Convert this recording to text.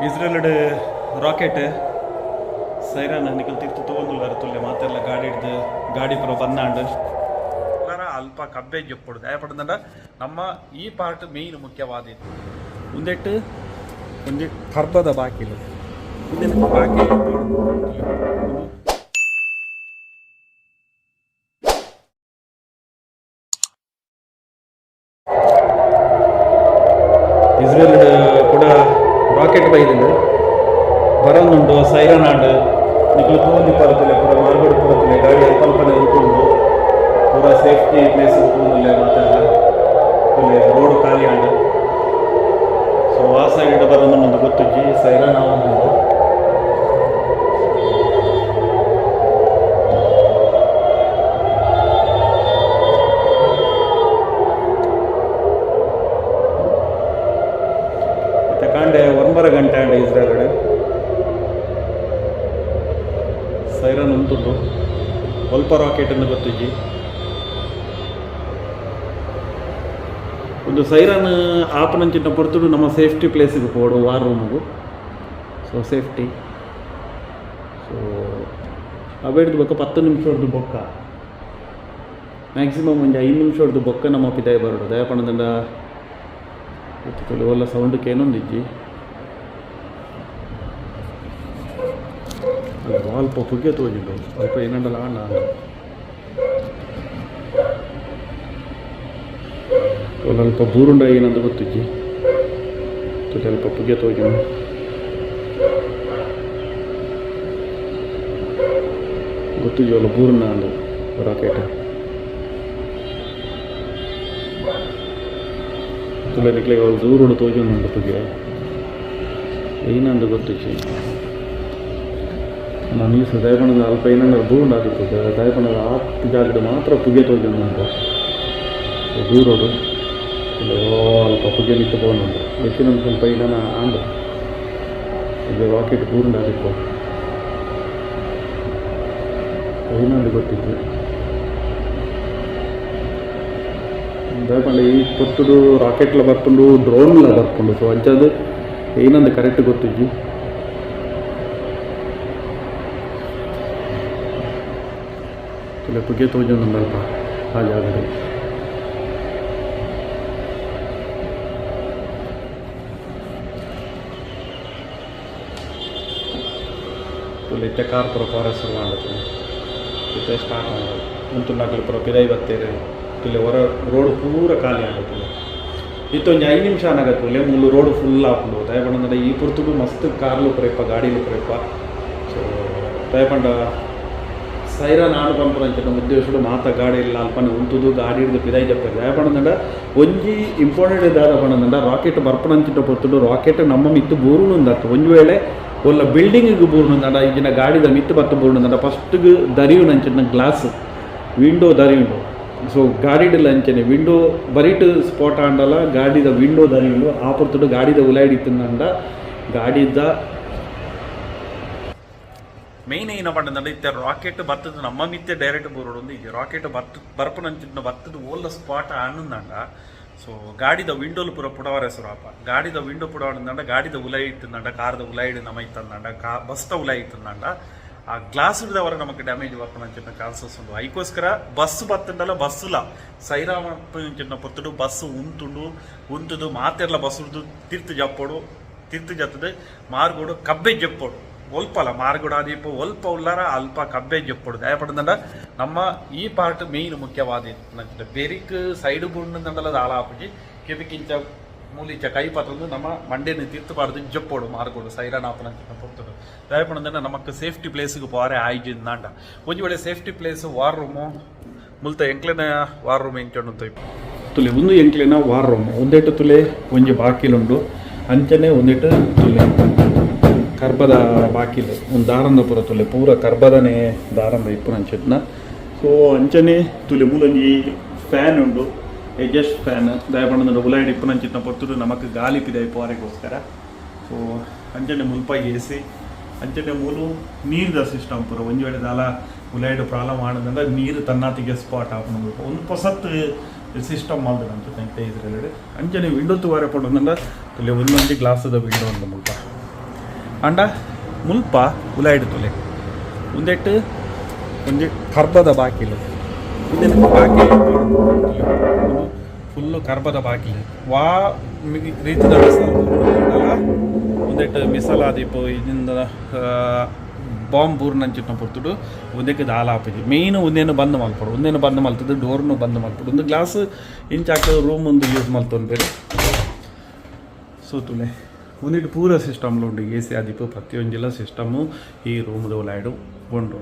ಇಸ್ರೇಲ್ಡ್ rocket ಸೈರಾನ ನಿಕಲ್ ತಿರ್ತು ತೊಗೊಂಡುಲ್ಲಾರ ತುಲ್ಲೆ ಮಾತೆಲ್ಲ ಗಾಡಿ ಹಿಡ್ದು ಗಾಡಿ ಪುರ ಬಂದಾಂಡು ಅಲ್ಪ ಕಬ್ಬೆ ಜಪ್ಪುಡು ದಯಪಡ್ದಂಡ ನಮ್ಮ ಈ ಪಾರ್ಟ್ ಮೇಯ್ನ್ ಮುಖ್ಯವಾದ ಒಂದೆಟ್ಟು ಕರ್ಬದ ಬಾಕಿಲು ಬಾಕಿ ಇಸ್ರೇಲ್ ಕೂಡ ರಾಕೆಟ್ ಬೈದಿಲ್ಲ ಬರೋದುಂಟು ಸೈರನ್ ಆಂಡ್ ನಿಖಲು ತೂಂದಿ ಪರತಿಲ್ಲ ಪೂರ ಮಾರ್ಗೋಡು ಪರತಿಲ್ಲ ಗಾಡಿ ಅಲ್ಪಲ್ಪನೆ ಉಂಟುಂಡು ಪೂರ ಸೇಫ್ಟಿ ಪ್ಲೇಸ್ ತೂಂದಿಲ್ಲ ಮಾತೆಲ್ಲ ರೋಡ್ ಖಾಲಿ ಆಂಡ್ ಸೊ ಆ ಸೈಡ್ ಬರೋದು ಗೊತ್ತಿಜ್ಜಿ ಸೈರನ್ ಆಗುಂಟು ಕಾಂಡೆ 9 ಗಂಟೆ ಅಂಡೆ ಇಸ್ರೇಲ್ ಸೈರನ್ ಉಂಟುಂಡು ಸ್ವಲ್ಪ ರಾಕೆಟ್ ಎಂದು ಗೊತ್ತಿಜ್ಜಿ ಒಂದು ಸೈರನ್ ಆಪನಂಚಿನ ಪೊರ್ತುಡು ನಮ್ಮ ಸೇಫ್ಟಿ ಪ್ಲೇಸಿಗೆ ಪೋಡು ವಾರ್ ರೂಮಿಗೂ ಸೊ ಸೇಫ್ಟಿ ಸೊ ಅವೇಡ್ದು ಬೊಕ್ಕ 10 ನಿಮಿಷ ಹೊಡೆದು ಬೊಕ್ಕ ಮ್ಯಾಕ್ಸಿಮಮ್ ಒಂದು 5 ನಿಮಿಷ ಹೊಡೆದು ಬೊಕ್ಕ ನಮ್ಮ ಪಿತಾಯಿ ಬರೋಡು ದಯಪಣದಂಡ ಒಲ್ಲ ಸೌಂಡಕ್ಕೆ ಏನೊಂದಿಜ್ಜಿ ಅಲ್ಪ ಪುಗ್ಗೆ ತೋಜಿಲ್ಲ ಅಲ್ಪ ಏನಂಡಲ್ಲ ಅಣ್ಣ ಅಲ್ಪ ಬೂರುಂಡ ಏನಂತ ಗೊತ್ತಿಜ್ಜಿ ಅಲ್ಪ ಪುಗ್ಗೆ ತೋಜಿ ಗೊತ್ತಿಜ್ಜಿ ಅಲ್ಲ ಬೂರುಂಡ ಅಂದು ರಾಕೆಟ್ ತುಲೆ ನಿಕ್ಲಿಗೆ ಅವ್ರು ದೂರ ತೋಜುಂಡು ತುಗೆ ಏನಂದು ಗೊತ್ತಿಜ್ಜಿ ನಾನು ಈ ದಯಪಣದ ಅಲ್ಪ ಏನಂದ್ರೆ ದೂರ ಆಗಿರ್ತದೆ ದಯಪಣದ ಆ ಜಾಗದ ಮಾತ್ರ ಪುಗೆ ತೋಜುಂಡು ಅಂತ ದೂರೋಡು ಅಲ್ಪ ಪುಗೆ ನಿಂತು പോകുന്നുണ്ട് ಹೆಚ್ಚಿನ ಸ್ವಲ್ಪ ಇದನ್ನ ಆಂಧ್ರ ಇದು ರಾಕೆಟ್ ದೂರ ಆಗಿತ್ತು ಏನಂದು ಗೊತ್ತಿತ್ತು ದಯಪಂಡ ಈ ಪೊತ್ತುಡು ರಾಕೆಟ್ಲ ಬರ್ಕೊಂಡು ಡ್ರೋನ್ಲ ಬರ್ಕೊಂಡು ಸೊ ಅಂಚದು ಏನಂದು ಕರೆಕ್ಟ್ ಗೊತ್ತಿಜ್ಜಿ ತುಲೆ ಪುಗೆ ತೋಜೊಂದು ಅಲ್ಪ ಆ ಜಾಗದಲ್ಲಿ ತುಲೆ ಇತ್ತೆ ಕಾರ್ ಪುರ ಫಾರೆಸ್ಟ್ ಶುರು ಮಾಡುತ್ತೆ ಇತ್ತೆ ಸ್ಟಾರ್ಟ್ ಮಾಡೋದು ಮುಂತುನ್ನಾಗಲು ಪುರ ಪಿದೈ ಬತ್ತೇರೆ ತುಲೆ ಹೊರ ರೋಡ್ ಪೂರ ಖಾಲಿ ಆಗುತ್ತೆ ಇತ್ತೊಂದು 5 ನಿಮಿಷ ಅನಾಗತ್ತುಲೆ ಮುಳ್ಳು ರೋಡ್ ಫುಲ್ ಹಾಕೊಂಡು ದಯಪಂಡ ಈ ಪುರ್ತುಡು ಮಸ್ತ್ ಕಾರ್ಲು ಪುರಪ್ಪ ಗಾಡಿಲು ಪುರಪ್ಪ ಸೊ ದಯಪಂಡ ಸೈರನ್ ಆಡು ಪಂಪರಂಚಿನ ಉದ್ದೇಶಗಳು ಮಾತ ಗಾಡಿ ಇಲ್ಲ ಅಲ್ಪನೆ ಉಂಟುದು ಗಾಡಿ ಹಿಡಿದು ಪಿದೈ ಜಪ್ಪ ದಯಪಂಡ ಒಂಜಿ ಇಂಪಾರ್ಟೆಂಟ್ ಇದಾದ ಪಂಡ ರಾಕೆಟ್ ಬರ್ಪಣಂಚಿನ ಪೊರ್ತುಡು ರಾಕೆಟ್ ನಮ್ಮ ಮಿತ್ತು ಬೂರುನುಂದತ್ತು ಒಂದು ವೇಳೆ ಒಲ್ಲ ಬಿಲ್ಡಿಂಗಿಗೆ ಬೂರುನುಂದ ಈಗಿನ ಗಾಡಿದ ಮಿತ್ತು ಬತ್ತು ಬೂರುನುಂದ ಫಸ್ಟ್ಗೆ ದರಿವು ನಂಚಿನ ಗ್ಲಾಸ್ ವಿಂಡೋ ದರಿಯುಂಡು ಸೊ ಗಾಡಿಡಿಲ್ಲ ಅಂಚನೆ ವಿಂಡೋ ಬರೀಟ್ ಸ್ಪಾಟ್ ಆಂಡಲ್ಲ ಗಾಡಿದ ವಿಂಡೋ ದರಿಯುಂಡು ಆ ಪೊರ್ತುಡು ಗಾಡಿದ ಉಲಾಯಿಡಿತ್ತಂಡ ಗಾಡಿದ ಮೇಯ್ನ್ ಏನ ಪಂಡ ಇತ್ತೆ ರಾಕೆಟ್ ಬರ್ತದ ನಮ್ಮ ಮಿತ್ತೆ ಡೈರೆಕ್ಟ್ ಬರೋಡು ಈಗ ರಾಕೆಟ್ ಬರ್ಪನಂಚಿನ ಬರ್ತದ ಓಲ್ಲ ಸ್ಪಾಟ್ ಆನಂದಂಡ ಸೊ ಗಾಡಿದ ವಿಂಡೋಲು ಪೂರ ಪುಡವರ ಹೆಸರು ಗಾಡಿದ ವಿಂಡೋ ಪುಡವಂಡ ಗಾಡಿದ ಉಲಾಯಿ ಇತ್ತಂಡ ಕಾರ್ದ ಉಲಾಯಿಡ್ ನಮ ಇತ್ತಂಡ ಬಸ್ತ ಉಲಾಯಿ ಇತ್ತಂಡ ಆ ಗ್ಲಾಸ್ ಹಿಡಿದವರ ನಮಗೆ ಡ್ಯಾಮೇಜ್ ಬರ್ಪನಂಚಿನ ಚಾನ್ಸಸ್ ಉಂಟು ಅದಕ್ಕೋಸ್ಕರ ಬಸ್ ಬತ್ತಂಡಲ್ಲ ಬಸ್ಸುಲ ಸೈರಾಮಂಚಿನ ಪೊತ್ತುಡು ಬಸ್ ಉಂತುದು ಮಾತೆಲ್ಲ ಬಸ್ ಹಿಡಿದು ತಿರ್ತು ಜತ್ತದು ಮಾರ್ಗೋಡು ಕಬ್ಬೆ ಜಪ್ಪೋಡು ಒಲ್ಪಲ್ಲ ಮಾರ್ಗೋಡು ಆದೀಪ ಒಲ್ಪ ಉಲ್ಲಾರ ಅಲ್ಪ ಕಬ್ಬೆ ಜಪ್ಪೋಡು ದಯಪಡ್ದಂಡ ನಮ್ಮ ಈ ಪಾರ್ಟ್ ಮೇಯ್ನ್ ಮುಖ್ಯವಾದ ಬೆರಿಕ್ ಸೈಡ್ ಬುಂಡಂದಲ್ಲ ಆಳ ಆಪುಜಿ ಕೆಪಿಕಿಂಚ ಮೂಲಿಚ ಕೈ ಪತ್ರದ್ದು ನಮ್ಮ ಮಂಡೇನ ತಿರ್ತಬಾರ್ದು ಜಪ್ಪೋಡು ಮಾರ್ಗೋಡು ಸೈರಾನ್ ಆಪನಂಚಿನ ಪೊತ್ತುಡು ದಯಪಡ್ದಂಡ ನಮಕ್ ಸೇಫ್ಟಿ ಪ್ಲೇಸ್ಗೆ ಪಾರೆ ಆಯ್ಜಿಂದಾಂಡ ಒಂಜಿ ವೇಳೆ ಸೇಫ್ಟಿ ಪ್ಲೇಸ್ ವಾರ್ ರೂಮು ಮುಲ್ತ ಎಂಕ್ಲೆನ ವಾರ್ ರೂಮ್ ಎಂಚೊಂಡು ತುಲೆ ಒಂದು ಎಂಕ್ಲೆನ ವಾರ್ ರೂಮ್ ಒಂದೇಟು ತುಲೆ ಒಂಜಿ ಬಾಕಿಲುಂಡು ಅಂಚನೆ ಒಂದೇಟು ತುಲೆ ಕರ್ಬದ ಬಾಕಿಲು ಒಂದು ದಾರಂದ ಪೂರ ತುಲೆ ಪೂರ ಕರ್ಬದನೇ ದಾರಂದ ಇಪ್ಪು ಅಂಚೆಟ್ನ ಸೊ ಅಂಚನೆ ತುಲೆ ಮೂಲೊಂಜಿ ಫ್ಯಾನ್ ಉಂಡು ಎಜಸ್ಟ್ ಫ್ಯಾನ್ ದಯಪಂಡ ಉಲಾಯಿಡ್ ಇಪ್ಪು ನಂಚಿನ ಪೊತ್ತುಡು ನಮಕ್ ಗಾಳಿ ಪಿದೈ ಪೋರೆಗೋಸ್ಕರ ಸೊ ಅಂಚನೆ ಮುಲ್ಪ ಎಸಿ ಅಂಚನೆ ಮೂಲು ನೀರಿದ ಸಿಸ್ಟಮ್ ಪೂರ ಒಂದು ವೇಳೆ ದಾಲ ಉಲಾಯಿಡ್ ಪ್ರಾಬ್ಲಮ್ ಆಡೋದಂದ್ರೆ ನೀರು ತನ್ನಾತಿಗೆ ಸ್ಪಾಟ್ ಹಾಕೊಂಡು ಒಂದು ಹೊಸತ್ ಸಿಸ್ಟಮ್ ಮಾಡಿದ್ರೆ ಅಂತ ತಂತೆ ಇದ್ರಲ್ಲಿ ಅಂಚನೆ ವಿಂಡೋ ತುವಾರೆ ಪಡೋದಂದ್ರೆ ಇಲ್ಲಿ ಒಂದೊಂದು ಗ್ಲಾಸದ ವಿಂಡೋ ಒಂದು ಮುಲ್ಪ ಅಂಡ ಮುಲ್ಪ ಉಲಾಯಿಡ್ತುಲೆ ಒಂದೆಟ್ಟು ಒಂಜಿ ಕರ್ಬದ ಬಾಕಿಲು ಇದನ್ನು ಬಾಕಿಲು ಫುಲ್ಲು ಕರ್ಬದ ಬಾಕಿಲು ವಾ ರೀತಿದ ಒಂದೆಟ್ಟು ಮಿಸಲಾದಿಪ್ಪು ಇದರಿಂದ ಬಾಂಬ್ ಬೂರ್ ನಂಚಿಟ್ನ ಪೊರ್ತುಡು ಒಂದಕ್ಕೆ ದಾಲ ಆಪಜಿ ಮೇಯ್ನ್ ಒಂದೇನು ಬಂದ್ ಮಲ್ಪಡು ಒಂದೇನು ಬಂದ್ ಮಲ್ತದ್ದು ಡೋರ್ನು ಬಂದ್ ಮಲ್ಪಡು ಒಂದು ಗ್ಲಾಸ್ ಇಂಚಾಕ ರೂಮ್ ಒಂದು ಯೂಸ್ ಮಲ್ತೊಂದು ಬೇರೆ ಸೊ ತುಲೆ ಒಂದಿಟ್ಟು ಪೂರ ಸಿಸ್ಟಮ್ಲು ಉಂಡು ಎ ಸಿ ಆದಿಪ್ಪು ಪ್ರತಿಯೊಂದಿಲ್ಲ ಸಿಸ್ಟಮು ಈ ರೂಮ್ದು ಒಲಾಯ್ಡು ಗೊಂಡು